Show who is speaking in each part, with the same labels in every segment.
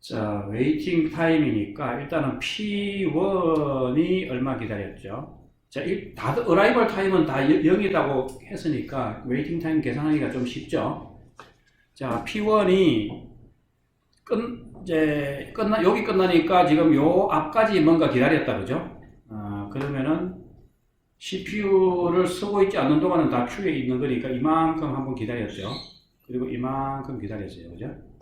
Speaker 1: 자, 웨이팅 타임이니까 일단은 P1이 얼마 기다렸죠? 자, 다들 어라이벌 타임은 다 0이라고 했으니까 웨이팅 타임 계산하기가 좀 쉽죠? 자, P1이 여기 끝나니까 지금 요 앞까지 뭔가 기다렸다, 그죠? 그러면은 CPU를 쓰고 있지 않는 동안은 다 Q에 있는 거니까 이만큼 한번 기다렸죠. 그리고 이만큼 기다렸어요, 그죠?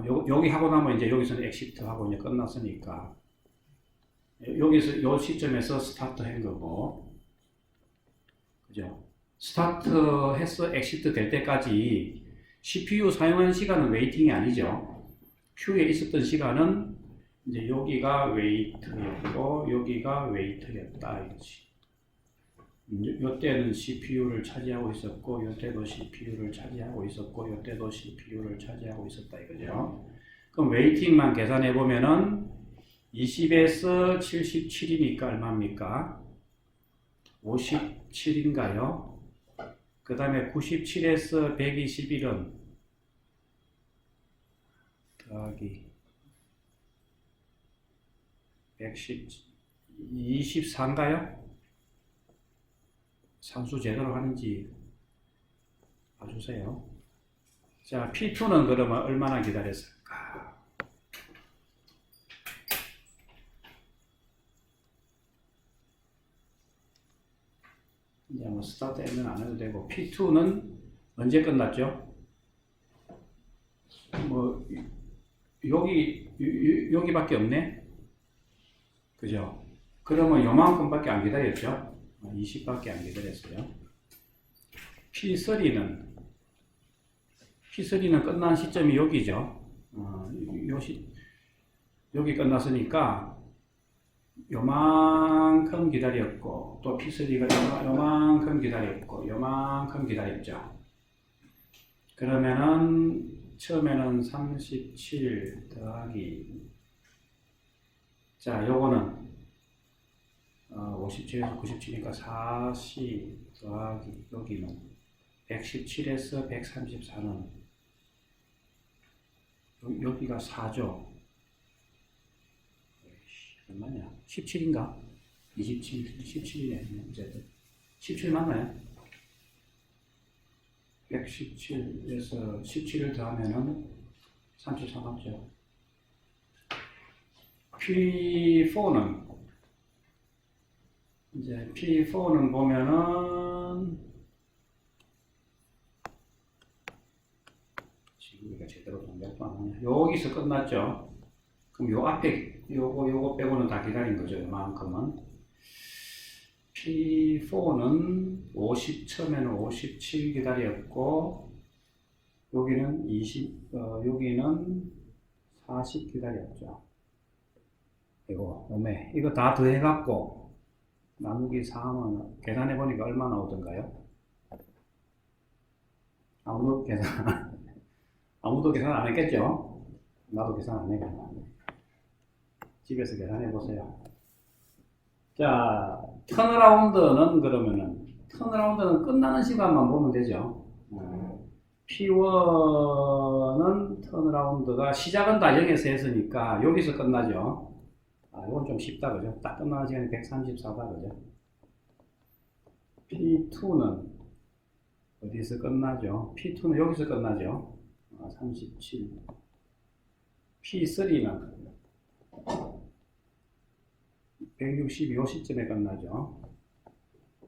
Speaker 1: 여기 하고 나면 이제 여기서는 엑시트 하고 이제 끝났으니까 여기서 요 시점에서 스타트 한 거고, 그죠? 스타트 해서 엑시트 될 때까지 CPU 사용한 시간은 웨이팅이 아니죠. Q에 있었던 시간은 이제 여기가 웨이트였고 여기가 웨이트였다 이거지. 요때는 CPU를 차지하고 있었고 요때도 CPU를 차지하고 있었고 요때도 CPU를 차지하고 있었다 이거죠. 그럼 웨이팅만 계산해 보면은 20에서 77이니까 얼마입니까? 57인가요? 그 다음에 97에서 121은 더하기 24인가요? 산수 제대로 하는지 봐주세요. 자, P2는 그러면 얼마나 기다렸을까? 이제 뭐 스타트 엔드는 안 해도 되고, P2는 언제 끝났죠? 뭐 여기밖에 없네? 그죠? 그러면 요만큼밖에 안 기다렸죠? 20밖에 안 기다렸어요. P3는 끝난 시점이 여기죠. 여기 끝났으니까 요만큼 기다렸고, 또 P3가 요만큼 기다렸고, 요만큼 기다렸죠. 그러면은 처음에는 37 더하기, 자, 요거는 57에서 97이니까 40 더하기 여기는 117에서 134는 여기가 4죠. 얼마냐? 17인가? 17이네. 어쨌든 17 맞나요? 117에서 17을 더하면은 34 맞죠. P4는 이제 P4는 보면은 지금 우리가 제대로 동작도 안 하냐. 여기서 끝났죠. 그럼 요 앞에 요거 빼고는 다 기다린 거죠. 이만큼은. P4는 50 처음에는 57 기다렸고 여기는 여기는 40 기다렸죠. 이거 다 더해갖고 나누기 4면 계산해보니까 얼마 나오던가요? 아무도 계산 안 했겠죠? 나도 계산 안 해. 집에서 계산해보세요. 자, 턴어라운드는 턴어라운드는 끝나는 시간만 보면 되죠. P1은 턴어라운드가 시작은 다 0에서 했으니까 여기서 끝나죠. 이건 좀 쉽다, 그죠? 딱 끝나는 시간이 134다, 그죠? P2는 어디서 끝나죠? P2는 여기서 끝나죠? 37. P3는 162, 요 시점에 끝나죠?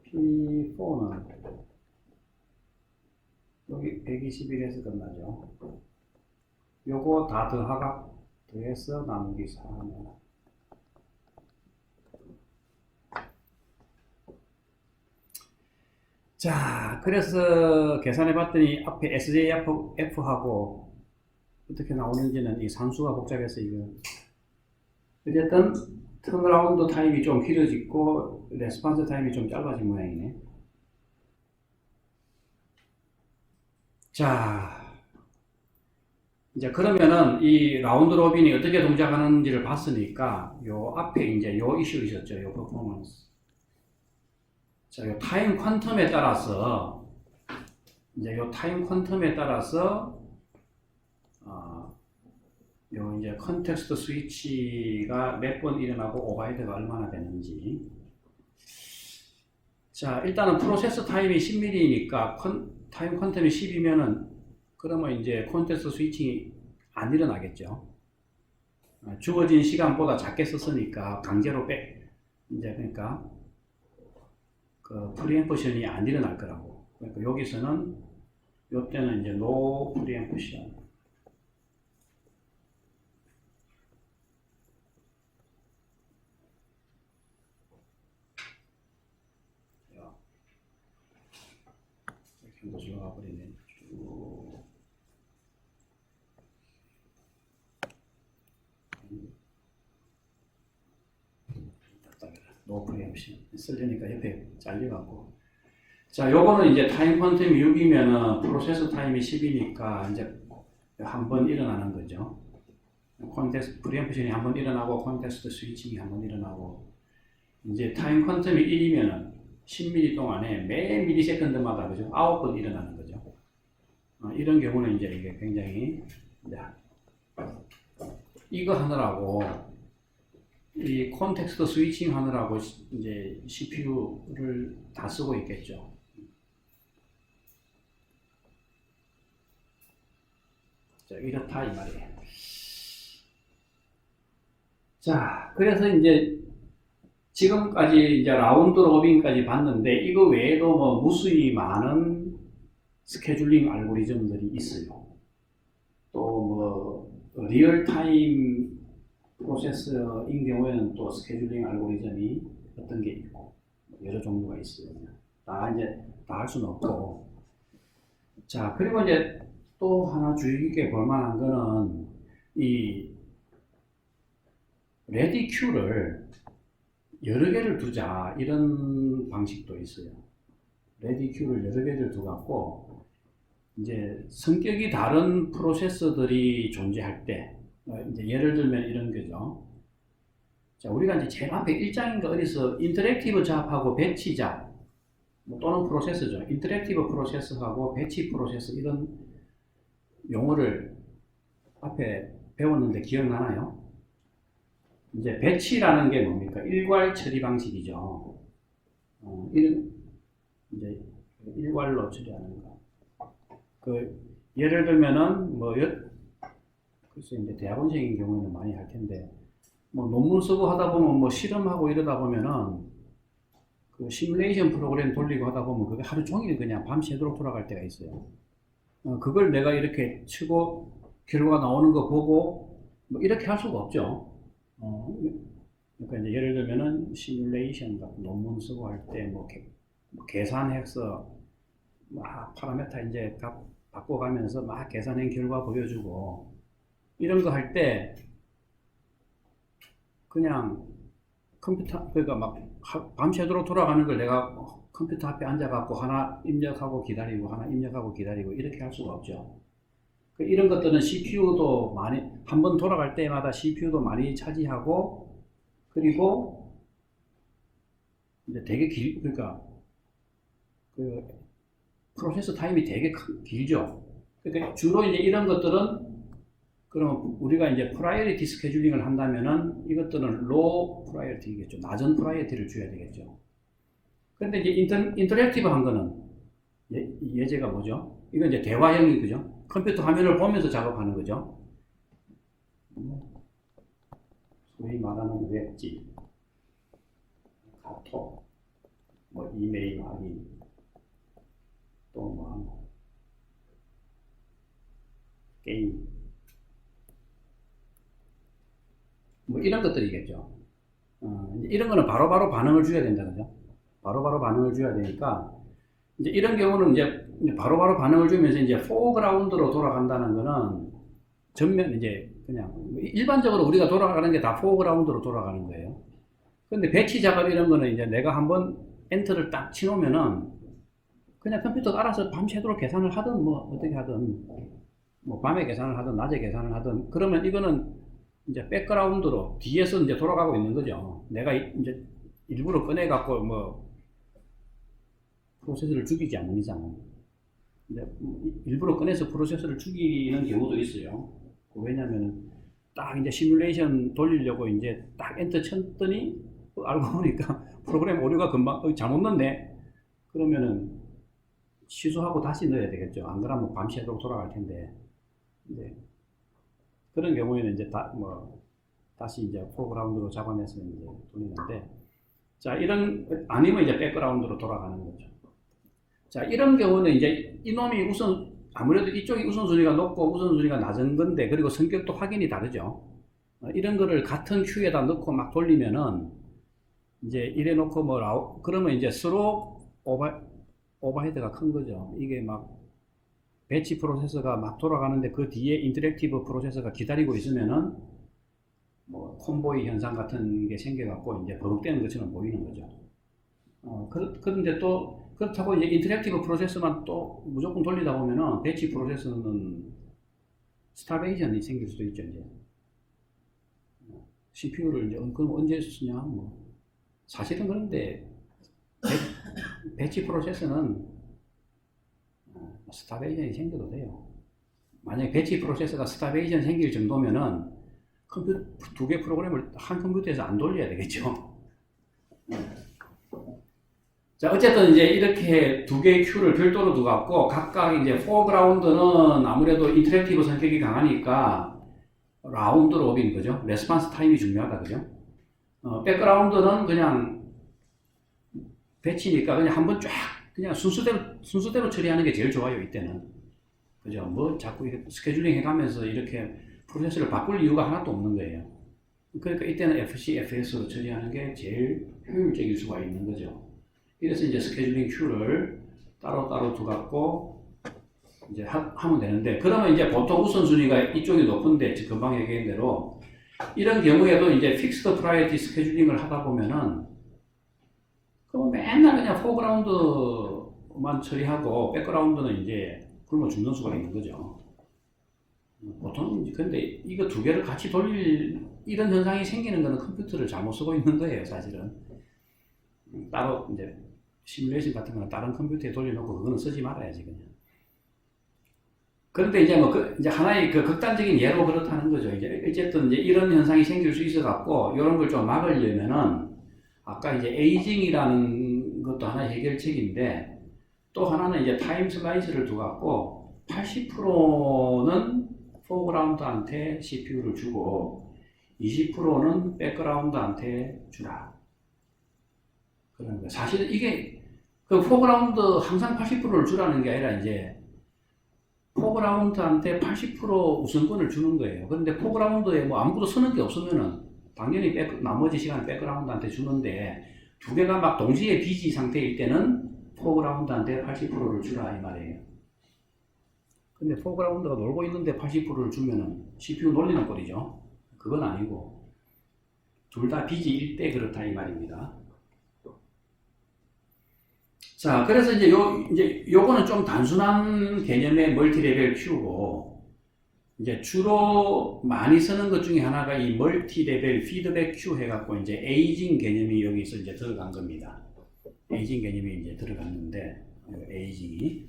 Speaker 1: P4는 여기 121에서 끝나죠? 요거 다 더해서 나누기 4하면 자, 그래서 계산해 봤더니 앞에 SJF하고 어떻게 나오는지는 이 산수가 복잡해서 이거. 어쨌든 턴어라운드 타임이 좀 길어지고 레스폰스 타임이 좀 짧아진 모양이네. 자, 이제 그러면은 이 라운드 로빈이 어떻게 동작하는지를 봤으니까 요 앞에 이제 요 이슈 있었죠. 요 퍼포먼스. 자, 요 타임 퀀텀에 따라서 요 이제 이제 컨텍스트 스위치가 몇 번 일어나고 오버헤드가 얼마나 되는지. 자, 일단은 프로세스 타임이 10mm니까 타임 퀀텀이 10이면은 그러면 이제 콘텍스트 스위칭이 안 일어나겠죠. 주어진 시간보다 작게 썼으니까 강제로 이제 그러니까 그 프리앰프션이 안 일어날 거라고. 그러니까 여기서는 요때는 이제 노 프리앰프션. 이렇게 들어가 버리네. 쭉. 노 프리앰프션 쓰려니까 옆에 잘려갖고. 자, 요거는 이제 타임 퀀텀이 6이면은 프로세스 타임이 10이니까 이제 한 번 일어나는 거죠. 콘텍스트 프리앰프션이 한 번 일어나고 콘텍스트 스위칭이 한 번 일어나고, 이제 타임 퀀텀이 1이면은 10mm 동안에 매 미리세컨드마다 그죠? 9번 일어나는 거죠. 이런 경우는 이제 이게 굉장히 이거 하느라고 이 콘텍스트 스위칭 하느라고 이제 CPU를 다 쓰고 있겠죠. 자, 이렇다 이 말이에요. 자, 그래서 이제 지금까지 이제 라운드 로빈까지 봤는데 이거 외에도 뭐 무수히 많은 스케줄링 알고리즘들이 있어요. 또 뭐 리얼타임 프로세서인 경우에는 또 스케줄링 알고리즘이 어떤 게 있고 여러 종류가 있어요. 다 이제 다 할 수는 없고. 자, 그리고 이제 또 하나 주의 깊게 볼 만한 거는 이 레디 큐를 여러 개를 두자 이런 방식도 있어요. 레디 큐를 여러 개를 두갖고 이제 성격이 다른 프로세서들이 존재할 때, 이제 예를 들면 이런 거죠. 자, 우리가 이제 제일 앞에 1장인가 어디서 인터랙티브 잡하고 배치 잡, 또는 프로세서죠. 인터랙티브 프로세서하고 배치 프로세서 이런 용어를 앞에 배웠는데 기억나나요? 이제 배치라는 게 뭡니까? 일괄 처리 방식이죠. 이제 일괄로 처리하는 거. 예를 들면은 글쎄 이제 대학원생인 경우에는 많이 할 텐데, 뭐 논문 쓰고 하다 보면 뭐 실험하고 이러다 보면은 그 시뮬레이션 프로그램 돌리고 하다 보면 그게 하루 종일 그냥 밤새도록 돌아갈 때가 있어요. 그걸 내가 이렇게 치고 결과 나오는 거 보고 뭐 이렇게 할 수가 없죠. 그러니까 이제 예를 들면은 시뮬레이션 같은 논문 쓰고 할 때 뭐 계산해서 막 파라메타 이제 값 바꿔가면서 막 계산한 결과 보여주고 이런 거 할 때 그냥 컴퓨터 그러니까 막 밤새도록 돌아가는 걸 내가 컴퓨터 앞에 앉아갖고 하나 입력하고 기다리고 하나 입력하고 기다리고 이렇게 할 수가 없죠. 이런 것들은 CPU도 많이 한 번 돌아갈 때마다 CPU도 많이 차지하고, 그리고 이제 되게 그러니까 그 프로세스 타임이 되게 길죠. 그러니까 주로 이제 이런 것들은 그럼 우리가 이제 프라이어리티 스케줄링을 한다면은 이것들은 로우 프라이어리티겠죠. 낮은 프라이어리티를 줘야 되겠죠. 그런데 이제 인터랙티브한 거는 예제가 뭐죠? 이건 이제 대화형이 그죠? 컴퓨터 화면을 보면서 작업하는 거죠. 소위 말하는 웹지, 카톡, 뭐 이메일 확인, 또 뭐 게임, 뭐 이런 것들이겠죠. 이런 거는 바로바로 반응을 줘야 된다, 그죠? 바로바로 반응을 줘야 되니까 이제 이런 경우는 이제 바로바로 반응을 주면서 이제 포그라운드로 돌아간다는 거는 전면 이제 그냥 일반적으로 우리가 돌아가는 게 다 포그라운드로 돌아가는 거예요. 근데 배치 작업 이런 거는 이제 내가 한번 엔터를 딱 치놓으면은 그냥 컴퓨터가 알아서 밤새도록 계산을 하든 뭐 어떻게 하든 뭐 밤에 계산을 하든 낮에 계산을 하든 그러면 이거는 이제 백그라운드로 뒤에서 이제 돌아가고 있는 거죠. 내가 이제 일부러 꺼내 갖고 뭐 프로세서를 죽이지 않는 이상 일부러 꺼내서 프로세서를 죽이는 경우도 있어요. 왜냐하면 딱 이제 시뮬레이션 돌리려고 이제 딱 엔터 쳤더니 알고 보니까 프로그램 오류가 금방 잘못 넣네. 그러면은 취소하고 다시 넣어야 되겠죠. 안 그러면 밤새도록 돌아갈 텐데. 이제 그런 경우에는 이제 다시 이제 포그라운드로 잡아내서 이제 돌리는데, 자, 아니면 이제 백그라운드로 돌아가는 거죠. 자, 이런 경우는 이제 이놈이 아무래도 이쪽이 우선순위가 높고 우선순위가 낮은 건데, 그리고 성격도 확연히 다르죠. 이런 거를 같은 큐에다 넣고 막 돌리면은, 이제 이래 놓고 그러면 이제 서로 오버헤드가 큰 거죠. 이게 막 배치 프로세서가 막 돌아가는데 그 뒤에 인터랙티브 프로세서가 기다리고 있으면은 콤보이 현상 같은 게 생겨갖고 이제 버벅대는 것처럼 보이는 거죠. 그런데 또 그렇다고 이제 인터랙티브 프로세서만 또 무조건 돌리다 보면은 배치 프로세서는 스타베이션이 생길 수도 있죠. 이제 CPU를 이제 그럼 언제 쓰냐 사실은 그런데 배치 프로세서는 스타베이션이 생겨도 돼요. 만약에 배치 프로세서가 스타베이션 생길 정도면은 두 개 프로그램을 한 컴퓨터에서 안 돌려야 되겠죠. 자, 어쨌든 이제 이렇게 두 개의 큐를 별도로 두고 각각 이제 포그라운드는 아무래도 인터랙티브 성격이 강하니까 라운드 로빈 그죠? 레스폰스 타임이 중요하다 그죠? 백그라운드는 그냥 배치니까 그냥 한번 쫙 그냥 순서대로 처리하는 게 제일 좋아요 이때는. 그죠? 자꾸 이렇게 스케줄링 해가면서 이렇게 프로세스를 바꿀 이유가 하나도 없는 거예요. 그러니까 이때는 FC, FS로 처리하는 게 제일 효율적일 수가 있는 거죠. 그래서 이제 스케줄링 큐를 따로따로 두고 이제 하면 되는데, 그러면 이제 보통 우선순위가 이쪽이 높은데, 금방 얘기한 대로 이런 경우에도 이제 픽스드 프라이어티 스케줄링을 하다 보면은 그럼 맨날 그냥 포그라운드만 처리하고 백그라운드는 이제 굶어 죽는 수가 있는 거죠. 보통 근데 이거 두 개를 같이 돌릴 이런 현상이 생기는 거는 컴퓨터를 잘못 쓰고 있는 거예요, 사실은. 따로 이제 시뮬레이션 같은 거는 다른 컴퓨터에 돌려놓고 그거는 쓰지 말아야지 그냥. 그런데 이제 이제 하나의 그 극단적인 예로 그렇다는 거죠. 이제 어쨌든 이제 이런 현상이 생길 수 있어 갖고 이런 걸 좀 막으려면은 아까 이제 에이징이라는 것도 하나의 해결책인데, 또 하나는 이제 타임 슬라이스를 두고 80%는 포그라운드한테 CPU를 주고 20%는 백그라운드한테 주라. 그런 거예요. 사실 이게 그 포그라운드 항상 80%를 주라는 게 아니라 이제 포그라운드한테 80% 우선권을 주는 거예요. 그런데 포그라운드에 아무것도 쓰는 게 없으면은 당연히 나머지 시간에 백그라운드한테 주는데, 두 개가 막 동시에 비지 상태일 때는 포그라운드한테 80%를 주라 이 말이에요. 근데 포그라운드가 놀고 있는데 80%를 주면은 CPU 놀리는 꼴이죠. 그건 아니고 둘 다 비지일 때 그렇다 이 말입니다. 자, 그래서 이제 요거는 좀 단순한 개념의 멀티레벨 큐고, 이제 주로 많이 쓰는 것 중에 하나가 이 멀티레벨 피드백 큐 해갖고 이제 에이징 개념이 여기서 이제 들어간 겁니다. 에이징 개념이 이제 들어갔는데, 에이징이.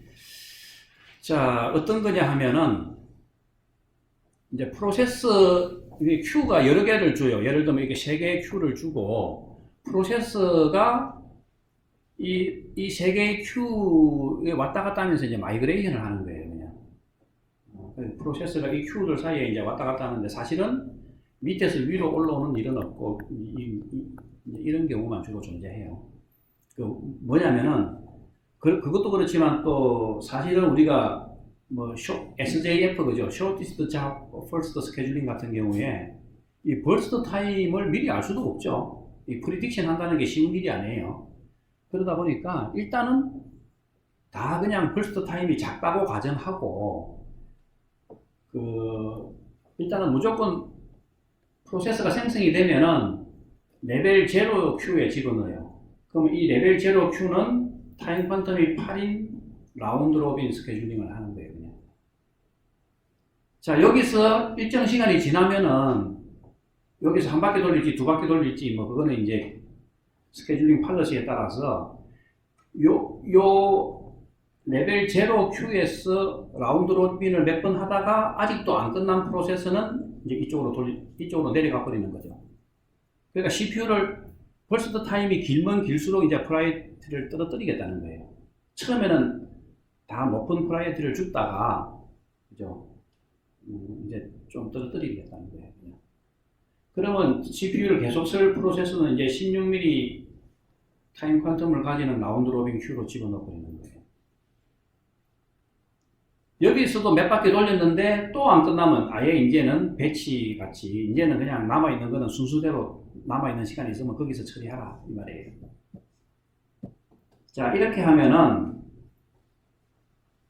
Speaker 1: 자, 어떤 거냐 하면은, 이제 이게 큐가 여러 개를 줘요. 예를 들면 이렇게 3개의 큐를 주고, 프로세서가 이 3개의 큐에 왔다 갔다 하면서 이제 마이그레이션을 하는 거예요, 그냥. 프로세서가 이 큐들 사이에 이제 왔다 갔다 하는데, 사실은 밑에서 위로 올라오는 일은 없고, 이런 경우만 주로 존재해요. 뭐냐면은, 그것도 그렇지만 또 사실은 우리가 SJF 그죠? Shortest Job First Scheduling 같은 경우에 이 버스트 타임을 미리 알 수도 없죠. 이 프리딕션 한다는 게 쉬운 일이 아니에요. 그러다 보니까 일단은 다 그냥 버스트 타임이 작다고 가정하고, 일단은 무조건 프로세서가 생성이 되면은 레벨 0 큐에 집어넣어요. 그럼 이 레벨 0 큐는 타임 퀀텀이 8인 라운드 로빈 스케줄링을 하는 거예요, 그냥. 자, 여기서 일정 시간이 지나면은 여기서 한 바퀴 돌릴지 두 바퀴 돌릴지 그거는 이제 스케줄링 팔러시에 따라서 요 레벨 0 QS 라운드 로빈을 몇 번 하다가 아직도 안 끝난 프로세스는 이제 이쪽으로 내려가 버리는 거죠. 그러니까 CPU를 벌스트 타임이 길면 길수록 이제 프라이어티를 떨어뜨리겠다는 거예요. 처음에는 다 높은 프라이어티를 줬다가, 그죠? 이제 좀 떨어뜨리겠다는 거예요. 그러면 CPU를 계속 쓸 프로세스는 이제 16mm 타임 퀀텀을 가지는 라운드 로빈 Q로 집어넣어 버리는 거예요. 여기서도 몇 바퀴 돌렸는데 또 안 끝나면 아예 이제는 배치 같이 이제는 그냥 남아있는 거는 순수대로 남아있는 시간이 있으면 거기서 처리하라 이 말이에요. 자, 이렇게 하면은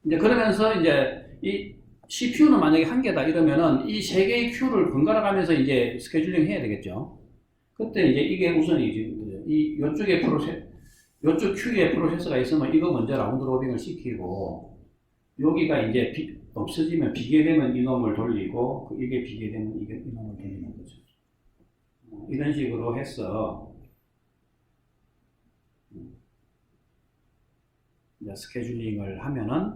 Speaker 1: 이제 그러면서 이제 이 CPU는 만약에 한 개다 이러면은 이 세 개의 Q를 번갈아 가면서 이제 스케줄링 해야 되겠죠. 그때 이제 이게 우선이지. 이 요쪽에 요쪽 Q에 프로세서가 있으면 이거 먼저 라운드 로빙을 시키고, 여기가 이제 없어지면 비계되면 이놈을 돌리고, 이게 비계되면 이놈을 돌리는 거죠. 이런 식으로 해서 이제 스케줄링을 하면은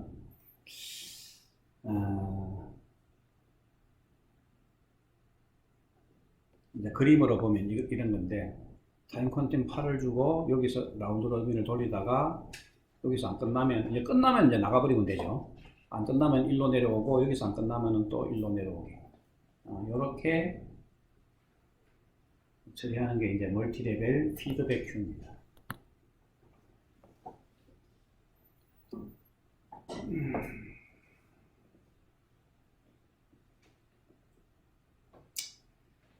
Speaker 1: 이제 그림으로 보면 이런 건데, 타임 콘텐 8을 주고 여기서 라운드 로빈을 돌리다가 여기서 안 끝나면 이제 나가버리면 되죠. 안 끝나면 1로 내려오고 여기서 안 끝나면 또 1로 내려오게. 이렇게 처리하는 게 이제 멀티레벨 피드백 큐입니다.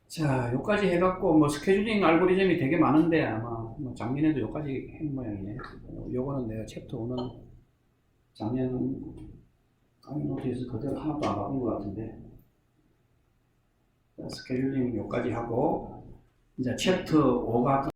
Speaker 1: 자, 여기까지 해갖고 뭐 스케줄링 알고리즘이 되게 많은데 아마 뭐 작년에도 여기까지 한 모양이네. 요거는 내가 챕터 5는 작년 강의 노트에서 그대로 하나도 안 바꾼 것 같은데. 자, 스케줄링 여기까지 하고 이제 챕터 5가